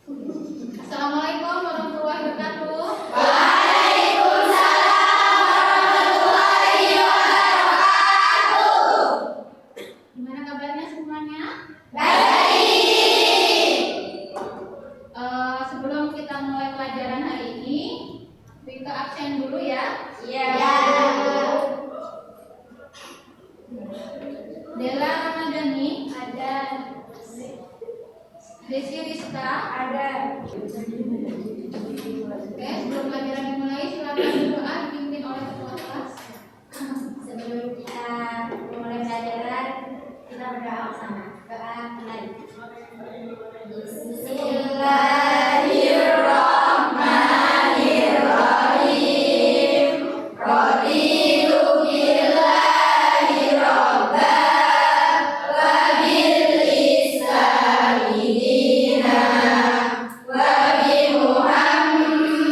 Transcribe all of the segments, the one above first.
Assalamualaikum warahmatullahi wabarakatuh. Gimana kabarnya semuanya? Sebelum kita mulai pelajaran hari ini, Bika absen dulu ya. Iya. Dela Ramadhani, Ada. Desi Rizka, Ada. Oke, sebelum pelajaran dimulai, silakan berdoa dipimpin oleh ketua kelas. Sebelum kita mulai pelajaran, kita berdoa bersama. Doa mulai. Bismillahirrahmanirrahim. Raditu billahi robba wa bil islami dina wa bi Muhammadin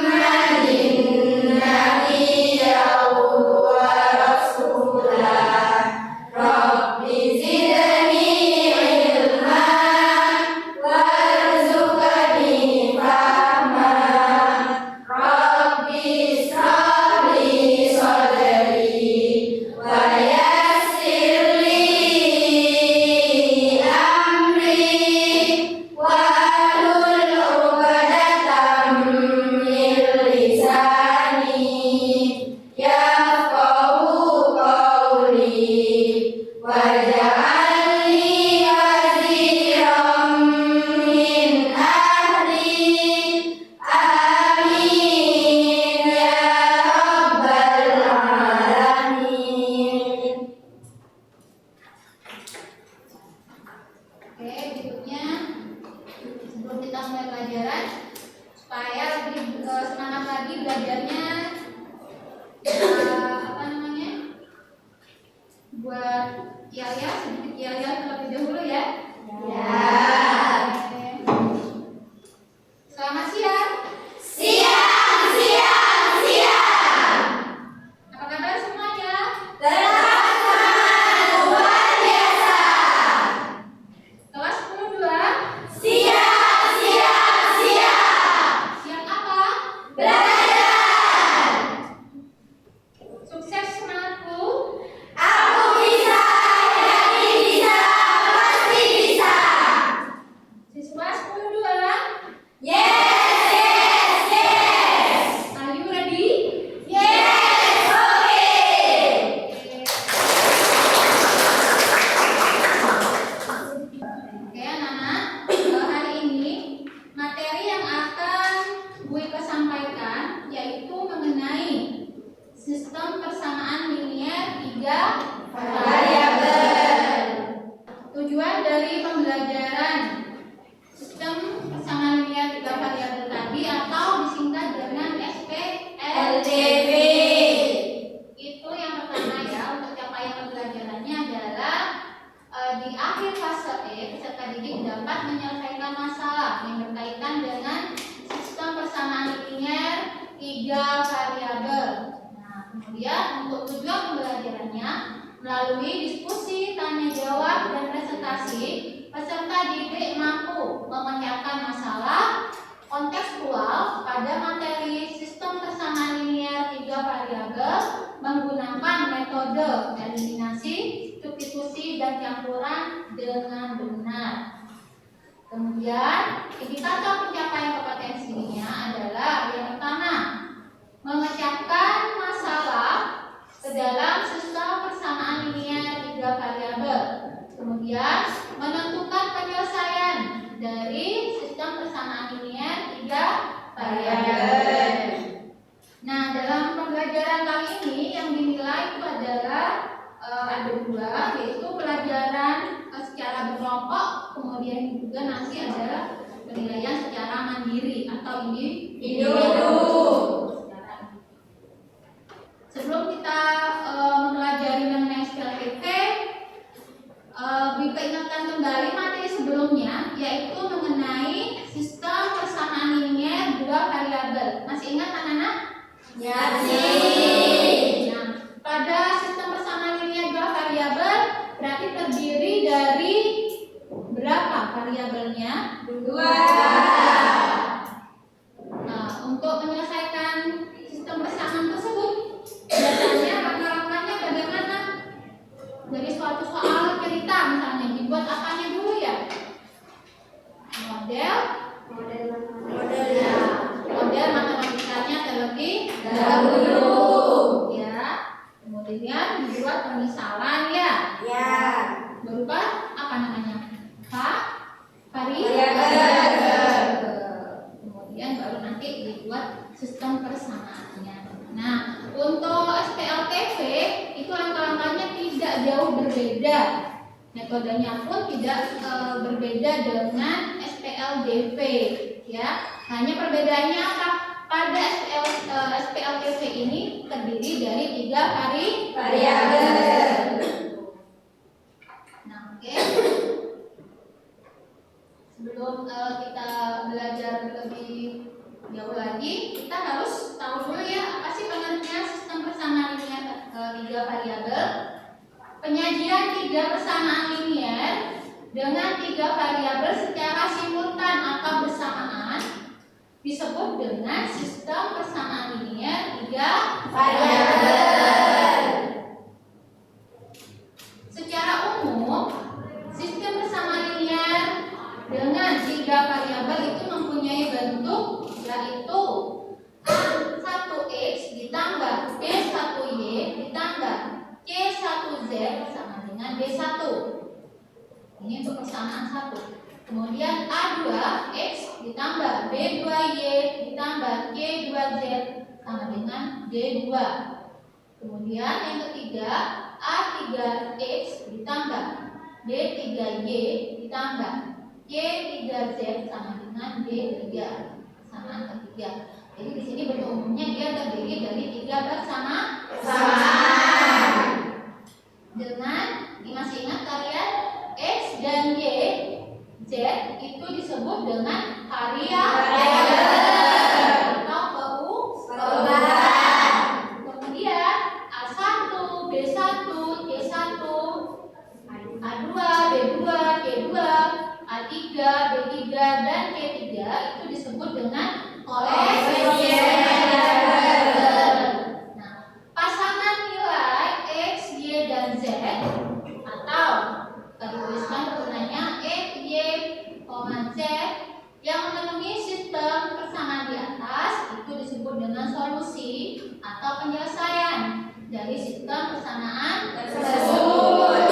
nabiyyan wa rasulah. Rabbi zidni ilma warzuqni fahma. Rabbi ishrah li sadri wa yassir li amri wahlul 'uqdatam min lisani yafqahu qawli waj'alni waziran min ahli. Amin ya rabbal alamin. Oke, berikutnya sebelum kita mulai pelajaran, supaya lebih semangat lagi belajarnya, buat yel-yel, sedikit yel-yel terlebih dahulu ya. Ya. Oke. Selamat siang. Siang. Apa kabar semuanya? Tetap semangat luar biasa. Kelas 10-2. Siap. Siang apa? Belajar. Sukses semangatku. Aku bisa, Yati bisa, pasti bisa. Siswa 10-2. Yes. Are you ready? Yes, oke. Oke anak-anak, hari ini materi yang akan Bu Ika sampaikan yaitu mengenai sistem persamaan linier 3 variabel. Tujuan dari pembelajaran sistem persamaan linier 3 variabel tadi atau disingkat dengan SPLDV itu yang pertama ya, untuk capaian pembelajarannya adalah di akhir fase E, peserta didik dapat menyelesaikan masalah yang berkaitan dengan sistem persamaan linier 3 variabel. Nah, kemudian untuk tujuan pembelajarannya melalui diskusi, tanya jawab, dan presentasi, peserta didik mampu memecahkan masalah kontekstual pada materi sistem persamaan linier 3 variabel menggunakan metode eliminasi, substitusi, dan campuran dengan benar. Kemudian indikator pencapaian kompetensinya adalah yang pertama, memecahkan masalah ke dalam sistem persamaan linier 3 variabel. Kemudian menentukan penyelesaian dari sistem persamaan linier 3 variabel. Nah, dalam pembelajaran kali ini yang dinilai itu adalah ada dua, yaitu pelajaran secara berkelompok, kemudian juga nanti ada penilaian secara mandiri atau individu. Sebelum kita mempelajari mengenai SPLDV, Bika ingatkan kembali materi sebelumnya, yaitu mengenai sistem persamaan linier 2 variabel. Masih ingat anak-anak? Ya. Nah, pada sistem persamaan linier 2 variabel berarti terdiri dari berapa variabelnya? 2. Metodenya pun tidak berbeda dengan SPLDV, ya. Hanya perbedaannya apa? Pada SPLDV ini terdiri dari 3 variabel. Nah, oke. Sebelum kita belajar lebih jauh lagi, kita harus tahu dulu ya apa sih pengertian sistem persamaan linier 3 variabel. Penyajian 3 persamaan linier dengan 3 variabel secara simultan atau bersamaan disebut dengan sistem persamaan linier 3 variabel. Secara umum, sistem persamaan linier dengan 3 variabel itu mempunyai bentuk yaitu A1X ditambah B1Y ditambah C1Z sama dengan B1. Ini untuk persamaan 1. Kemudian A2X ditambah B2Y ditambah C2Z sama dengan D2. Kemudian yang ketiga A3X ditambah B3Y ditambah C3Z sama dengan D3. Persamaan ketiga. Jadi di sini bentuk umumnya dia terdiri dari 3 persamaan. Dengan masih ingat kalian X dan Y, Z itu disebut dengan variabel atau perubahan. Kemudian A1, B1, C1, A2, B2, C2, A3, B3 dan C3 itu disebut dengan koefisien. Nah, pasangan nilai X, Y dan Z atau dituliskan turunannya X, Y, Z yang memenuhi sistem persamaan di atas itu disebut dengan solusi atau penyelesaian dari sistem persamaan tersebut.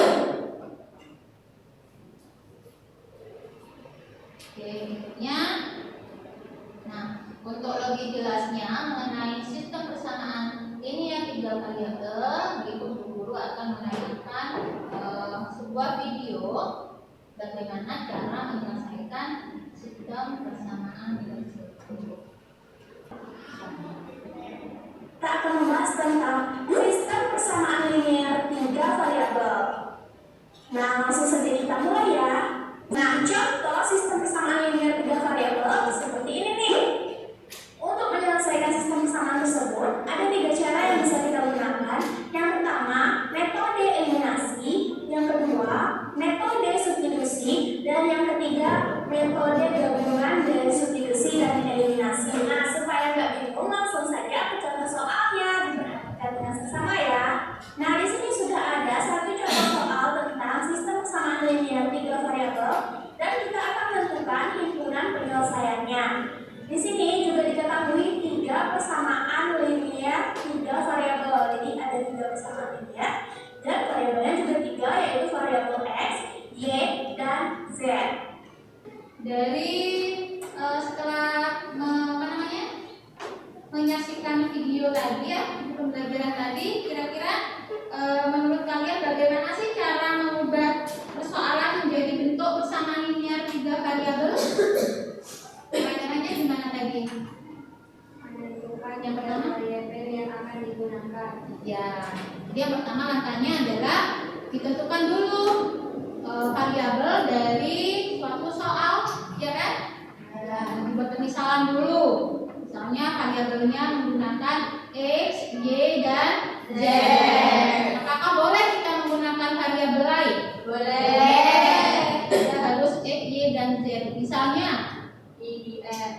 Oke, berikutnya. Nah, untuk lebih jelasnya mengenai sistem persamaan linier 3 variabel, berikut guru akan menayangkan sebuah video bagaimana cara menyelesaikan sistem persamaan tersebut. Kita akan membahas tentang sistem persamaan linier 3 variabel. Nah, langsung saja kita mulai ya. Nah, contoh sistem persamaan linier 3 variabel seperti ini nih. Untuk menyelesaikan sistem persamaan tersebut, ada 3 cara yang bisa kita gunakan. Yang pertama, metode eliminasi. Yang kedua, metode substitusi. Dan yang ketiga, metode gabungan dari substitusi dan eliminasi. Nah, supaya nggak bingung, langsung saja ke contoh soalnya. Diperhatikan dengan seksama ya. Nah, di sini sudah ada satu contoh soal tentang sistem persamaan linier 3 variabel dan kita akan menentukan himpunan penyelesaiannya. Di sini juga diketahui 3 persamaan linier 3 variabel. Jadi ada 3 persamaan linier dan variabelnya juga 3, yaitu variabel X, Y, dan Z. Dari setelah menyaksikan video tadi ya, pembelajaran tadi, kira-kira menurut kalian bagaimana sih cara mengubah persoalan menjadi bentuk persamaan linier 3 variabel? Caranya gimana tadi? Menentukan yang pertama variabel yang akan digunakan. Ya, jadi yang pertama langkahnya adalah ditentukan dulu variabel dari suatu soal, ya kan? Dibuat pemisalan dulu. Misalnya variabelnya menggunakan X, Y, dan Z. Apakah boleh kita menggunakan variabel lain? Boleh. Ya, harus X, Y, dan Z. Misalnya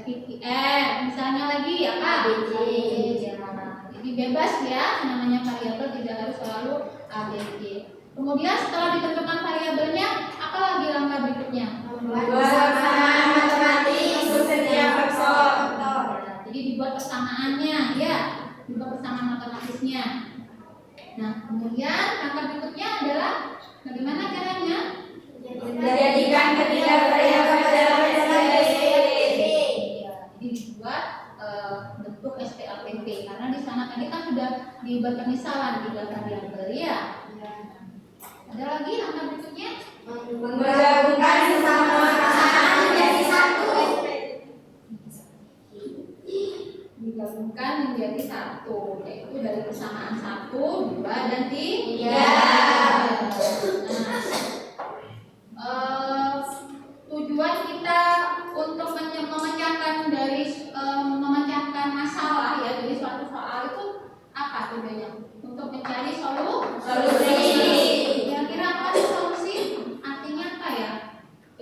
PPR, misalnya lagi apa? ABC. Ya. Jadi bebas ya, namanya variabel tidak harus selalu ABC. Kemudian setelah ditentukan variabelnya, apa lagi langkah berikutnya? Persamaan matematis untuk setiap faktor. Jadi dibuat persamaannya, ya, dibuat persamaan matematisnya. Nah, kemudian langkah berikutnya adalah bagaimana caranya? Menjadikan ketiga variabel dalam SPLDV. Jadi dibuat bentuk SPLDV karena di sana tadi kan sudah dibuat pemisalan 3 variabel ya. Ada lagi langkah berikutnya?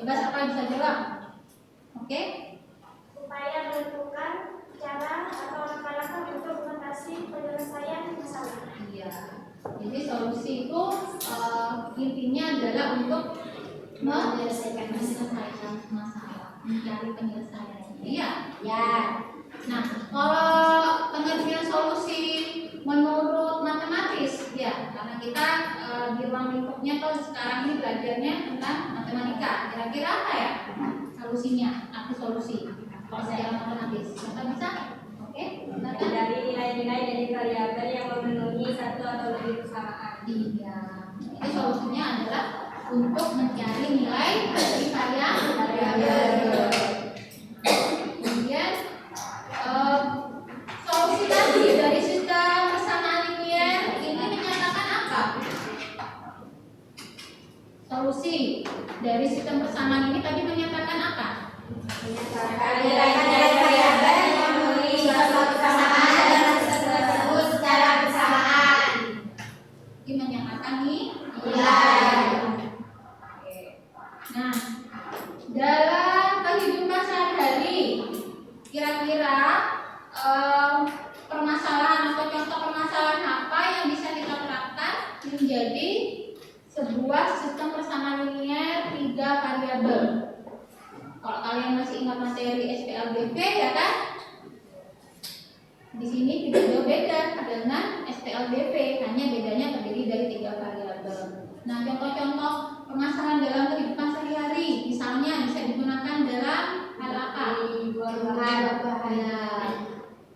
Bebas apa bisa jawab? Oke? Upaya menentukan cara atau langkah-langkah untuk mengatasi penyelesaian masalah. Iya. Jadi solusi itu intinya adalah untuk menyelesaikan masalah, mencari penyelesaian. Iya. Ya. Nah, kalau pengertian solusi menurut matematis, ya, karena kita di ruang lingkupnya tuh sekarang ini belajarnya tentang matematika. Kira-kira apa ya solusinya? Arti solusi kalau secara matematis? Kita bisa? Oke, silakan. Dari nilai-nilai dari variabel yang memenuhi satu atau lebih persamaan. Iya. Jadi solusinya adalah untuk mencari nilai dari variabel. Kemudian solusi tadi dari sistem persamaan linier ini menyatakan apa? Solusi dari sistem persamaan ini tadi menyatakan apa? Menyatakan nilai-nilai variabel yang memenuhi satu persamaan dalam sistem tersebut secara bersamaan. Ini menyatakan Nilai. Oke. Nah, dalam kehidupan sehari-hari, kira-kira permasalahan atau contoh permasalahan apa yang bisa kita terapkan menjadi sebuah sistem persamaan linier 3 variabel? Kalau kalian masih ingat materi SPLBP ya kan? Di sini tidak jauh beda dengan SPLBP, hanya bedanya terdiri dari 3 variabel. Nah, contoh-contoh permasalahan dalam kehidupan sehari-hari, misalnya bisa digunakan dalam hal apa? Ya.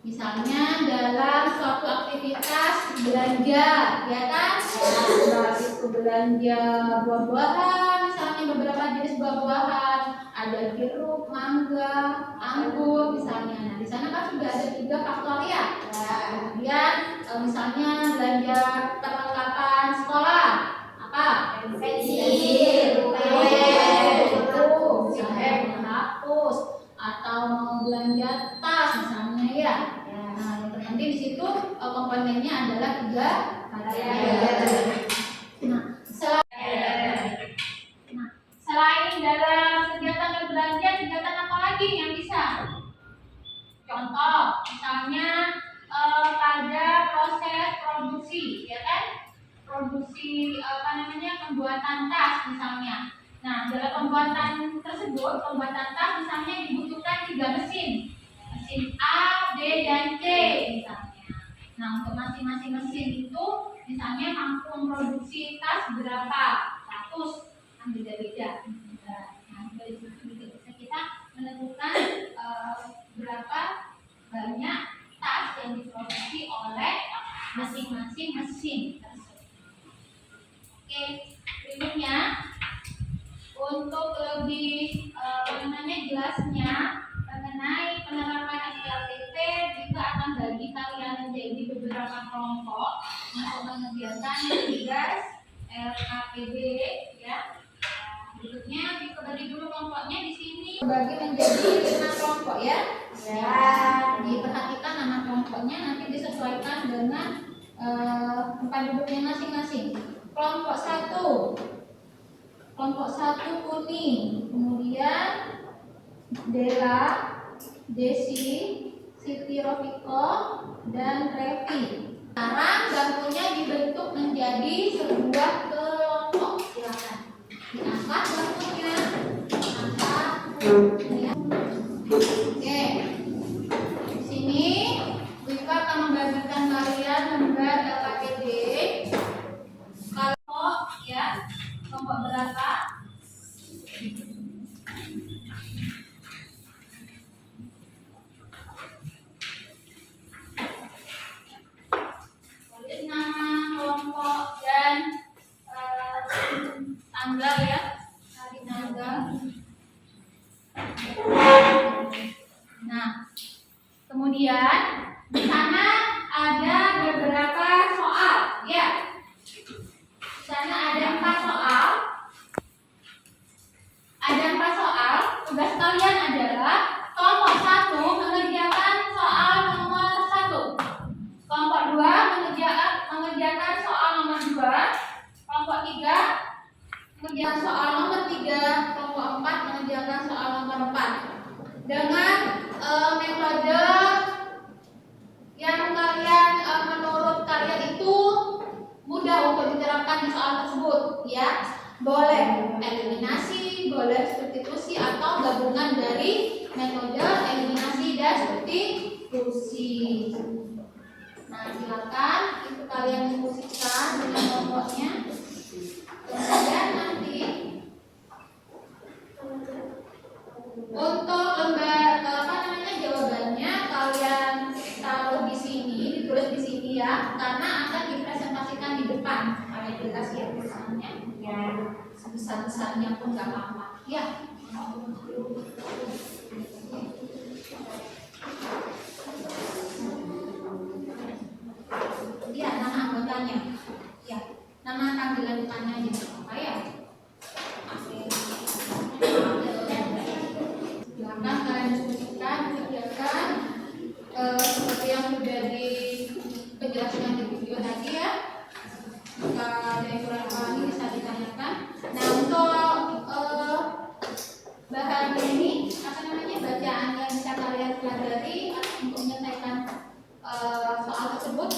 Misalnya dalam suatu aktivitas belanja, ya kan? Baik itu belanja buah-buahan, misalnya beberapa jenis buah-buahan, ada jeruk, mangga, anggur, misalnya. Nah, di sana kan sudah ada 3 faktor ya. Kemudian misalnya belanja perlengkapan sekolah, apa? Pensil, buku, misalnya menghapus, atau mau belanja tas, misalnya ya. Nah, yang terpenting di situ komponennya adalah 3 variabel. Nah, selain dalam kegiatan berbelanja, kegiatan apa lagi yang bisa? Contoh, misalnya pada proses produksi, ya kan? Produksi pembuatan tas misalnya. Nah, dalam pembuatan tersebut, pembuatan tas misalnya dibutuhkan 3 mesin. Mesin A, B, dan C misalnya. Nah, untuk masing-masing mesin itu misalnya mampu memproduksi tas berapa 100, kan beda-beda. Nah, dari situ bisa kita menentukan berapa banyak tas yang diproduksi oleh masing-masing mesin tersebut. Oke, berikutnya untuk lebih jelasnya mengenai penerapan SPLBP juga akan bagi kalian menjadi beberapa kelompok untuk mengerjakan tugas LKPD ya. Berikutnya dibagi dulu kelompoknya di sini. Bagi menjadi 5 kelompok ya. Diperhatikan nama kelompoknya nanti disesuaikan dengan tempat duduknya masing-masing. Kelompok 1. Kelompok 1 kuning. Kemudian Dela, Desi, Siti Rofiko, dan Revi. Sekarang bangkunya dibentuk menjadi sebuah kelompok. Silakan diangkat bangkunya. Angkat. Ya. Oke. Di sini Wika akan membagikan kalian lembar LKPD. Kelompok ya. Kelompok berapa? Tulis nama kelompok dan tanggal ya, hari tanggal. Nah, kemudian di sana ada beberapa soal ya. Di sana ada 4 soal. Ada 4 soal. Tugas kalian adalah kelompok 1 mengerjakan soal nomor 1. Kelompok 2 mengerjakan soal nomor 2. Kelompok 3 mengerjakan soal nomor 3. Kelompok 4 dengan metode yang kalian menurut kalian itu mudah untuk diterapkan di soal tersebut, ya. Boleh eliminasi, boleh substitusi, atau gabungan dari metode eliminasi dan substitusi. Nah, silakan itu kalian diskusikan dengan kelompoknya. Kemudian nanti untuk jawabannya kalian taruh di sini, ditulis di sini ya, karena akan dipresentasikan di depan. Kalian dikasih ya tulisannya, ya sebesar-besarnya pun nggak apa-apa. Ya. Ya, nama anggotanya. Ya, nama panggilan depannya aja apa ya? Silakan kalian diskusikan, kerjakan seperti yang sudah dipenjelasan di video tadi ya. Jika ada yang kurang paham bisa ditanyakan. Nah, untuk bahan ini bacaan yang bisa kalian pelajari untuk menyelesaikan soal tersebut,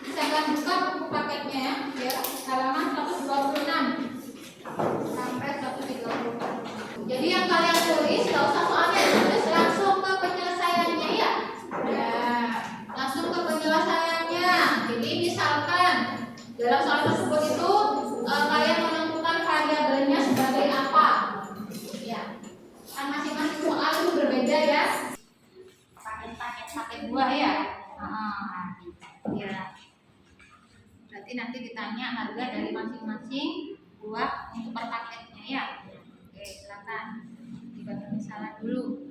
bisa kalian buka buku paketnya ya, halaman 126 sampai 134. Jadi yang kalian tulis nggak usah soalnya tulis, langsung ke penyelesaiannya ya. Nah, langsung ke penyelesaiannya. Jadi misalkan dalam soal tersebut itu kalian menentukan variabelnya sebagai apa, ya. Kan masing-masing soal itu berbeda ya. Paket buah ya. Ya. Berarti nanti ditanya harga dari masing-masing buah untuk per paketnya ya. Oke, silakan dibantu misalnya dulu.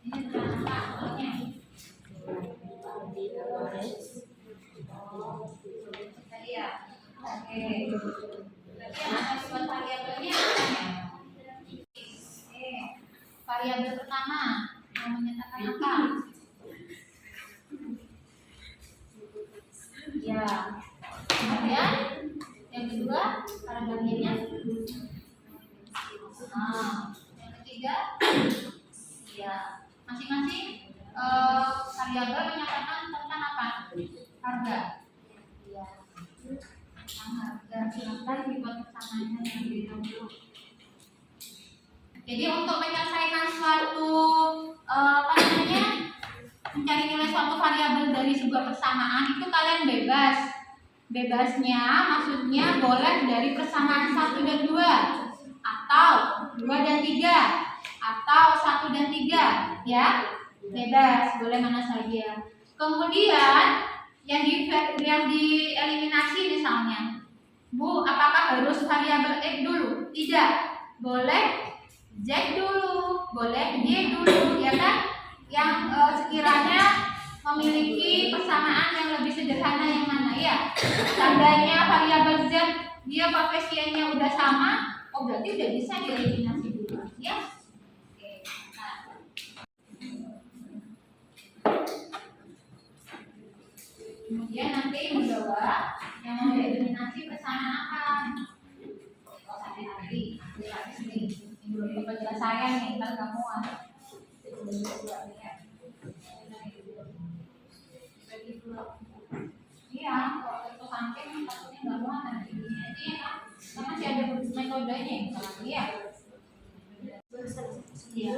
Ini berapa soalnya? Iya. Oke. Berarti yang akan dibuat variabelnya apa ya? Variabel pertama mau menyatakan apa? Ya. Kemudian yang kedua variabelnya. Yang ketiga, ya. Masing-masing variabel menyatakan tentang apa? Harga. Ya. Tentang harga. Silakan dibuat persamanya yang dulu. Jadi untuk menyelesaikan suatu mencari nilai suatu variabel dari sebuah persamaan itu kalian bebas. Bebasnya maksudnya boleh dari persamaan 1 dan 2, atau 2 dan 3, atau 1 dan 3, ya. Bebas, boleh mana saja. Kemudian yang dieliminasi misalnya, Bu, apakah harus variabel X dulu? Tidak. Boleh Z dulu, boleh Y dulu, ya kan? Yang sekiranya memiliki persamaan yang lebih sederhana yang mana ya? Seandainya variabel Z dia koefisiennya udah sama, oh berarti udah bisa dieliminasi dulu, ya? Oke, nah. Kemudian nanti menjawab yang mau dieliminasi persamaan apa? Oh, sehari-hari, ini penjelasan nih, ntar kamu iya, kalau itu samping takutnya nggak muat nanti ya kan? Karena masih ada metodenya misalnya, ya. Iya.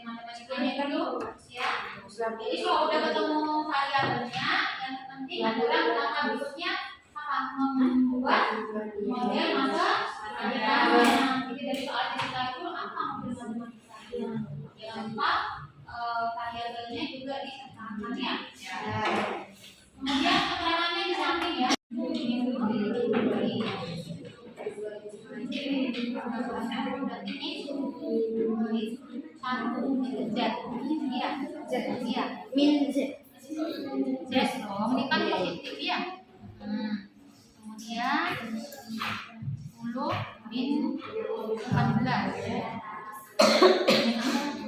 Matematikanya dulu, ya. Jadi kalau udah ketemu variabelnya, yang penting adalah langkah berikutnya apa? Membuat model masa variabelnya. Jadi dari soal cerita itu apa model matematikanya? Yang keempat, variabelnya juga disertakan ya. Kemudian keterangannya di samping ya. Min Z. Dong, ini kan positif ya. Kemudian 10 min 14.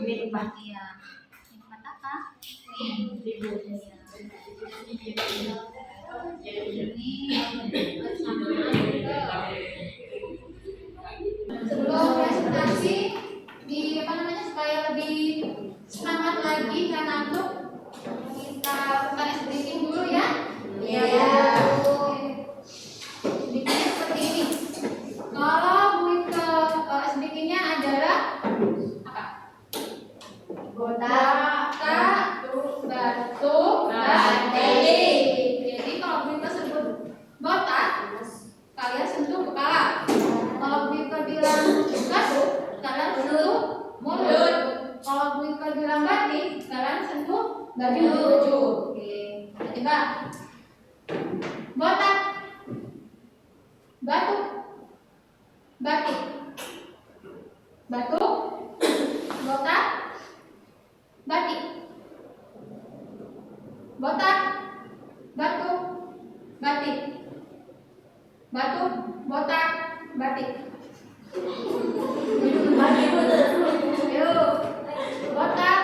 Min 4 ya. Min 4 apa? Min. Sebelum presentasi di supaya lebih semangat lagi dan ngantuk, kita bukan sedikit dulu ya. Iya. Sedikitnya seperti ini. Kalau buku sedikitnya adalah apa? Botak, Batu, batik. Jadi kalau buku tersebut botak, kalian sentuh kepala. Kalau buku bilang batu, kalian sentuh mulut. Kalau buku bilang batik, kalian sentuh baju. Oke. Coba. Botak, batu, batik, batu, botak, batik, botak, batu, batik, batu, botak, batik. Yuk, botak,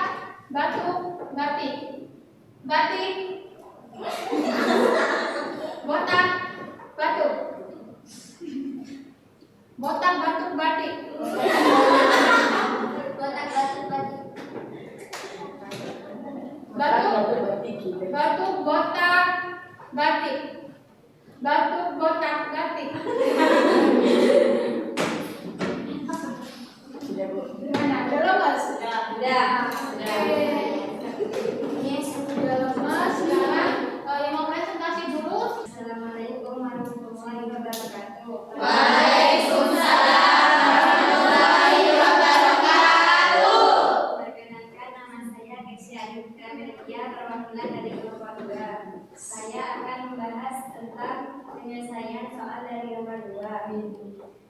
batu, batik, batik, botak, batu, botak, batu, batik, Botak, batu, batik. batu, batu, botak, batik, batu, botak, batik. Gimana? Udah lemes? Sudah. Ini sudah lemes. Sekarang yang mau presentasi dulu. Assalamualaikum warahmatullahi wabarakatuh. Waalaikumsalam warahmatullahi wabarakatuh. Perkenalkan, nama saya Kesia Yudhika Media, perwakilan dari kelompok 2. Saya akan membahas tentang penyelesaian soal dari nomor 2.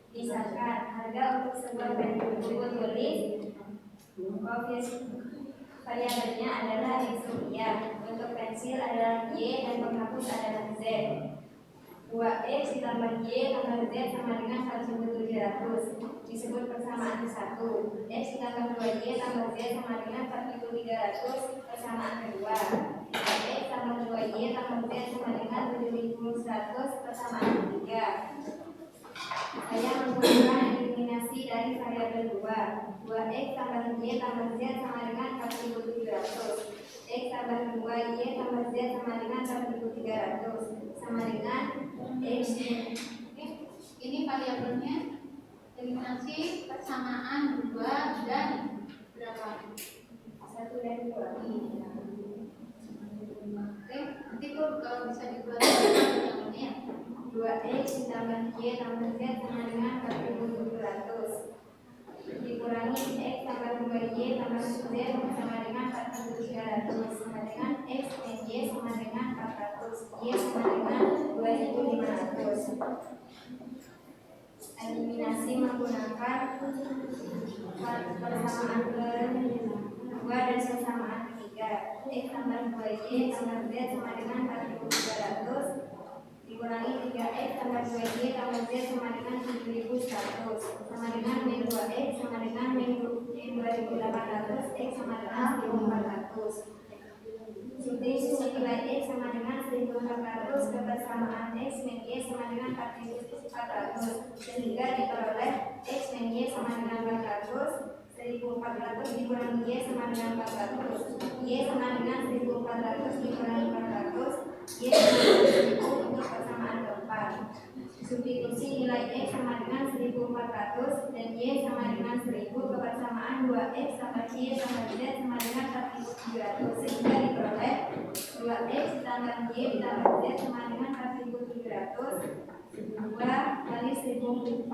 Misalkan, harga untuk sebuah buku tulis, koefisien variabelnya adalah X rupiah. Untuk pensil adalah Y dan penghapus adalah Z. 2X ditambah Y tambah Z sama dengan 1.700. Disebut persamaan ke-1. X ditambah 2Y tambah Z sama dengan 4.300. Persamaan kedua. X tambah 2Y tambah Z sama dengan 7.100. Persamaan ketiga. Saya menggunakan eliminasi dari variabel 2. 2X tambah Y tambah Z sama dengan 4.700. X tambah 2Y tambah Z sama dengan 4.300. Sama dengan X. Ini variabelnya eliminasi persamaan 2 dan berapa? 1 dan 2. Oke, nanti tuh kalau bisa dibuat variabelnya 2X ditambah Y tambah Z sama dengan 4.700 dikurangi X tambah 2Y tambah Z sama dengan 4.300 sama dengan X dan Y sama dengan 400. Y sama dengan 2.500. Eliminasi menggunakan persamaan kedua dan persamaan ketiga. X tambah 2Y tambah Z sama dengan 4.300 dikurangi 3X tambah 2Y tambah Z sama dengan 7.100 sama dengan min 2X sama dengan min 2.800. X sama dengan 1.400. Substitusi nilai X sama dengan 1.400 ke persamaan X min Y sama dengan 4.400 sehingga diperoleh X min Y sama dengan 400. 1.400 dikurangi Y sama dengan 400. Y sama dengan 1.400 dikurangi 400. Y sama dengan 1.000 untuk persamaan keempat. Substitusi nilai X sama dengan 1.400 dan Y sama dengan 1.000 ke persamaan 2X tambah Y tambah Z sama dengan 4.700 sehingga diperoleh 2X ditambah Y ditambah Z sama dengan 4.700. 2 kali 1.400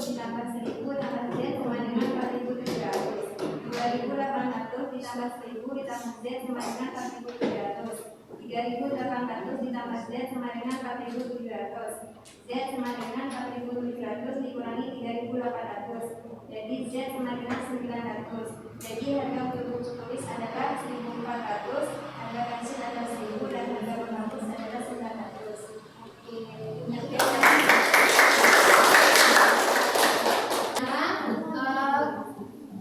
ditambah 1.000 tambah Z sama dengan 4.700. 2.800 ditambah 1.000 ditambah Z sama dengan 4.700. 3.800 ditambah Z sama dengan 4.700. Z sama dengan 4.700 dikurangi 3.800. Jadi Z sama dengan 900. Jadi harga untuk buku tulis adalah 1.400, harga pensil adalah 1.000 dan harga penghapus adalah 900.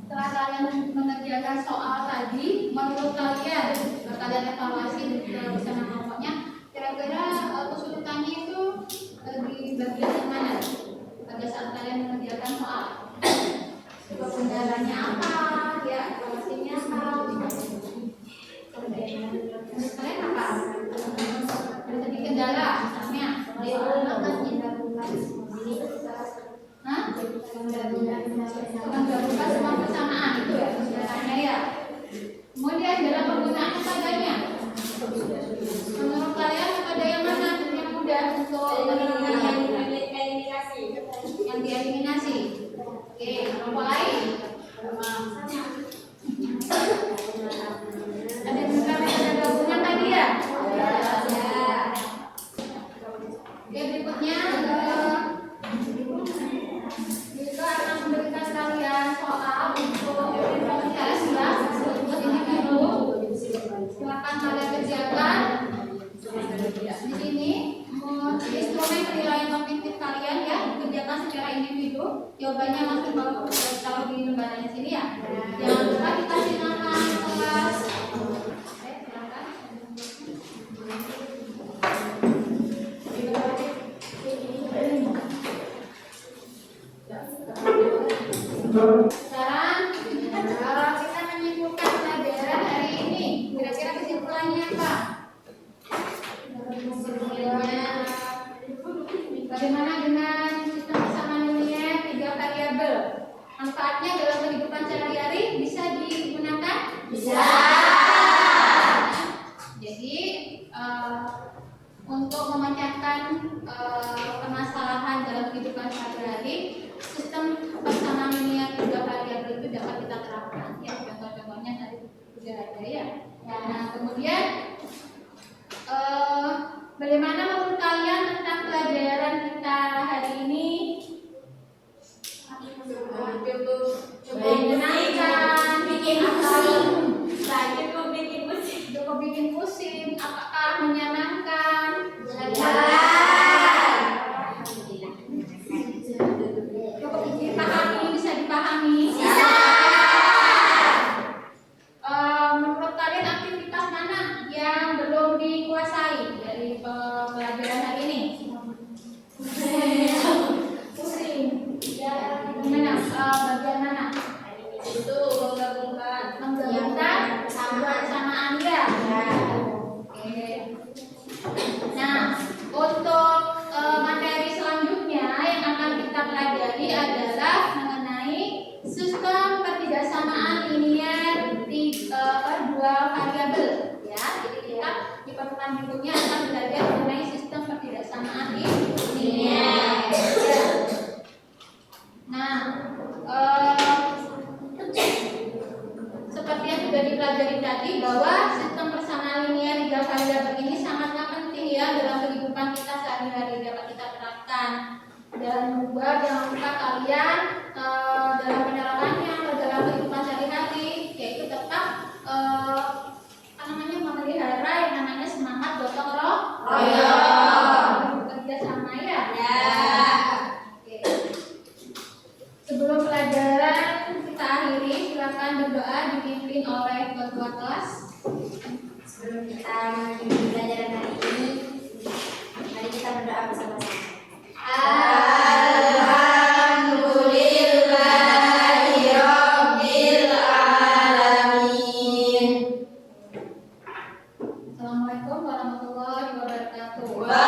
Setelah kalian mengerjakan soal tadi, menurut kalian evaluasi bisa mengerjakan soal. Kendalanya apa? Ya, evaluasinya apa? Kalian apa? Ada sedikit kendala, misalnya Hah? Menggabungkan semua persamaan itu ya, kendalanya ya. Kemudian dalam penggunaan metodenya, menurut kalian metode yang mana yang mudah untuk eliminasi. yang dieliminasi? Oke, mulai. Ada juga metode gabungan tadi ya? Oke, berikutnya juga akan memberikan kalian soal untuk tes ya, untuk individu. Silakan kalian kerjakan di sini. Instrumen penilaian kognitif kalian ya, kerjakan secara individu. Jawabannya langsung kalau di lembarannya sini ya. Jangan lupa dikasih nama kelas. Oke, silakan. Sekarang kalau kita menyimpulkan pelajaran hari ini, kira-kira kesimpulannya apa? Bagaimana dengan sistem persamaan linear 3 variabel? Manfaatnya dalam kehidupan sehari-hari bisa digunakan? Bisa. Jadi untuk memecahkan permasalahan dalam kehidupan sehari-hari, sistem persamaan linear 3 variabel itu dapat kita terapkan. Ya, contoh-contohnya tadi sudah ada ya. Nah, kemudian bagaimana menurut kalian tentang pelajaran kita hari ini? Menyenangkan, bikin pusing. Cukup bikin pusing. Apakah menyenangkan? Cukup dipahami, bisa dipahami? Menurut kalian aktivitas mana yang belum dikuasai dari pelajaran hari ini? Pusing. Gimana? Bagian mana? Itu Menggabungkan persamaan ya. Oke. Nah, untuk materi selanjutnya yang akan kita pelajari adalah mengenai sistem pertidaksamaan linear 2 variabel ya. Jadi kita di pertemuan berikutnya akan belajar mengenai sistem pertidaksamaan linear. Ya. Nah, seperti yang sudah dipelajari tadi bahwa sistem persamaan linear 3 variabel ini sangatlah penting ya dalam kehidupan kita sehari-hari, dapat kita terapkan. Dan juga jangan lupa kalian dalam penerapannya atau dalam kehidupan sehari-hari yaitu tetap memelihara yang namanya semangat gotong royong, bekerja sama ya. Oke. Sebelum pelajaran kita akhiri, silakan berdoa dipimpin oleh ketua kelas. Sebelum kita mengikuti pelajaran hari ini, mari kita berdoa bersama-sama. Assalamualaikum warahmatullahi wabarakatuh.